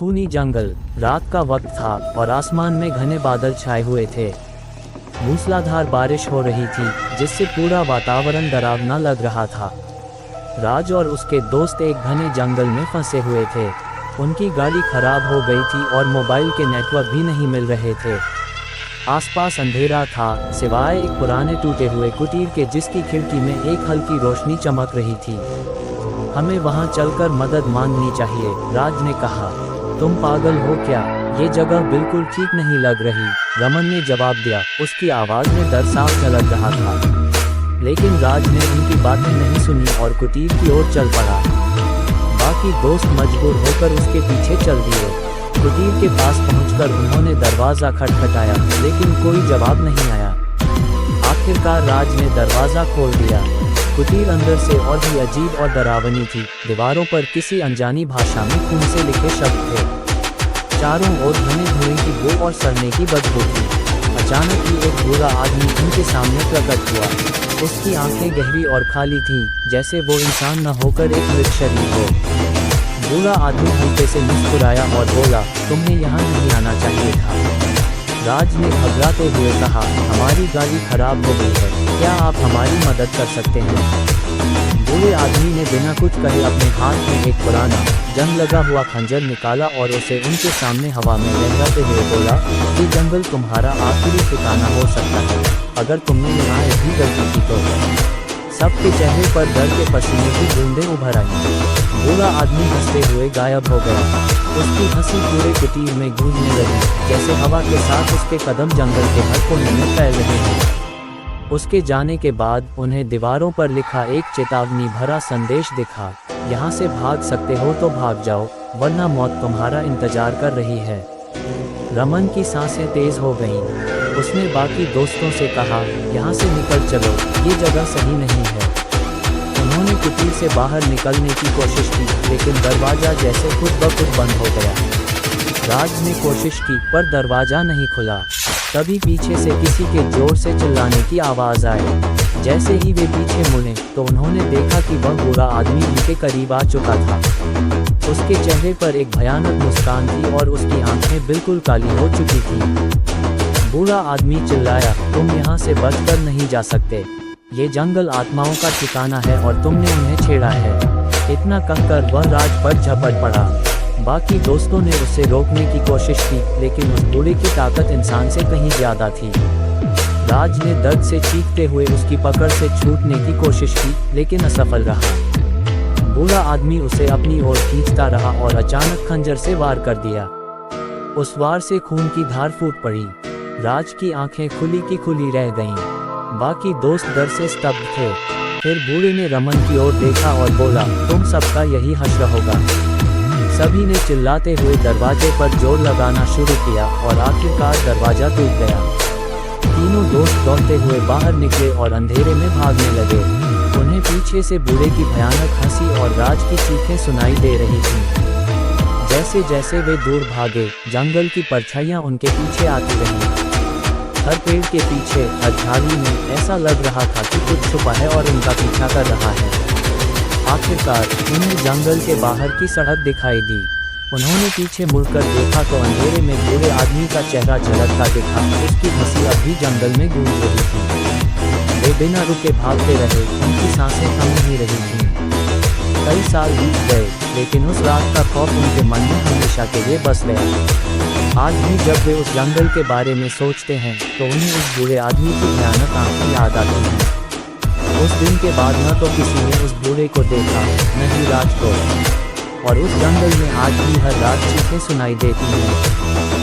खूनी जंगल, रात का वक्त था और आसमान में घने बादल छाए हुए थे। मूसलाधार बारिश हो रही थी जिससे पूरा वातावरण डरावना लग रहा था। राज और उसके दोस्त एक घने जंगल में फंसे हुए थे। उनकी गाड़ी खराब हो गई थी और मोबाइल के नेटवर्क भी नहीं मिल रहे थे। आसपास अंधेरा था, सिवाय एक पुराने टूटे हुए कुटीर के जिसकी खिड़की में एक हल्की रोशनी चमक रही थी। हमें वहां चलकर मदद मांगनी चाहिए, राज ने कहा। तुम पागल हो क्या? ये जगह बिल्कुल ठीक नहीं लग रही, रमन ने जवाब दिया। उसकी आवाज़ में डर साफ झलक रहा था। लेकिन राज ने उनकी बातें नहीं सुनी और कुटीर की ओर चल पड़ा। बाकी दोस्त मजबूर होकर उसके पीछे चल दिए। कुटीर के पास पहुंचकर उन्होंने दरवाज़ा खटखटाया, लेकिन कोई जवाब नहीं आया। आखिरकार राज ने दरवाज़ा खोल दिया। कुटीर अंदर से और भी अजीब और डरावनी थी। दीवारों पर किसी अनजानी भाषा में खून से लिखे शब्द थे। चारों ओर घने धुएं की बू और सड़ने की बदबू थी। अचानक ही एक बूढ़ा आदमी उनके सामने प्रकट हुआ। उसकी आंखें गहरी और खाली थीं, जैसे वो इंसान न होकर एक मृत शरीर हो। बूढ़ा आदमी हल्के से मुस्कुराया और बोला, तुम्हें यहाँ नहीं आना चाहिए था। राज ने घबराते हुए कहा, हमारी गाड़ी खराब हो गई है, क्या आप हमारी मदद कर सकते हैं? बूढ़े आदमी ने बिना कुछ कहे अपने हाथ में एक पुराना जंग लगा हुआ खंजर निकाला और उसे उनके सामने हवा में लहराते हुए बोला, ये जंगल तुम्हारा आखिरी ठिकाना हो सकता है, अगर तुमने यहाँ भी गलती की तो। सबके चेहरे पर डर के पसीने की बूंदें उभर आई। बूढ़ा आदमी हंसते हुए गायब हो गया। उसकी हंसी पूरे कुटीर में गूंजने लगी, जैसे हवा के साथ उसके कदम जंगल के हर कोने में फैल रहे हैं। उसके जाने के बाद उन्हें दीवारों पर लिखा एक चेतावनी भरा संदेश दिखा, यहाँ से भाग सकते हो तो भाग जाओ, वरना मौत तुम्हारा इंतजार कर रही है। रमन की सांसें तेज हो गईं। उसने बाकी दोस्तों से कहा, यहाँ से निकल चलो, ये जगह सही नहीं है। उन्होंने कुटीर से बाहर निकलने की कोशिश की, लेकिन दरवाज़ा जैसे खुद ब खुद बंद हो गया। राज ने कोशिश की पर दरवाज़ा नहीं खुला। तभी पीछे से किसी के जोर से चिल्लाने की आवाज़ आई। जैसे ही वे पीछे मुड़े तो उन्होंने देखा कि वह बूढ़ा आदमी उनके करीब आ चुका था। उसके चेहरे पर एक भयानक मुस्कान थी और उसकी आंखें बिल्कुल काली हो चुकी थी। बूढ़ा आदमी चिल्लाया, तुम यहाँ से बचकर नहीं जा सकते, ये जंगल आत्माओं का ठिकाना है और तुमने उन्हें छेड़ा है। इतना कहकर वह राज पर झपट पड़ा। बाकी दोस्तों ने उसे रोकने की कोशिश की, लेकिन उस बूढ़े की ताकत इंसान से कहीं ज़्यादा थी। राज ने दर्द से चीखते हुए उसकी पकड़ से छूटने की कोशिश की, लेकिन असफल रहा। बूढ़ा आदमी उसे अपनी ओर खींचता रहा और अचानक खंजर से वार कर दिया। उस वार से खून की धार फूट पड़ी। राज की आंखें खुली की खुली रह गईं। बाकी दोस्त डर से स्तब्ध थे। फिर बूढ़े ने रमन की ओर देखा और बोला, तुम सबका यही हश्र होगा। सभी ने चिल्लाते हुए दरवाजे पर जोर लगाना शुरू किया और आखिरकार दरवाजा टूट गया। तीनों दोस्त दौड़ते हुए बाहर निकले और अंधेरे में भागने लगे। उन्हें पीछे से बूढ़े की भयानक हंसी और राज की चीखें सुनाई दे रही थीं। जैसे जैसे वे दूर भागे, जंगल की परछाइयां उनके पीछे आती रहीं। हर पेड़ के पीछे, हर झाड़ी में ऐसा लग रहा था कि कुछ छुपा है और उनका पीछा कर रहा है। आखिरकार उन्हें जंगल के बाहर की सड़क दिखाई दी। उन्होंने पीछे मुड़कर देखा तो अंधेरे में बूढ़े आदमी का चेहरा झलकता दिखा। उसकी हंसी अब भी जंगल में गूंज रही थी। वे बिना रुके भागते रहे, उनकी सांसें थम नहीं रही थीं। कई साल बीत गए, लेकिन उस रात का खौफ उनके मन में हमेशा के लिए बस गया। आज भी जब वे उस जंगल के बारे में सोचते हैं तो उन्हें उस बूढ़े आदमी की भयानक आंखें याद आती हैं। उस दिन के बाद न तो किसी ने उस बूढ़े को देखा, न ही राज को, और उस जंगल में आज भी हर रात चीखें सुनाई देती हैं।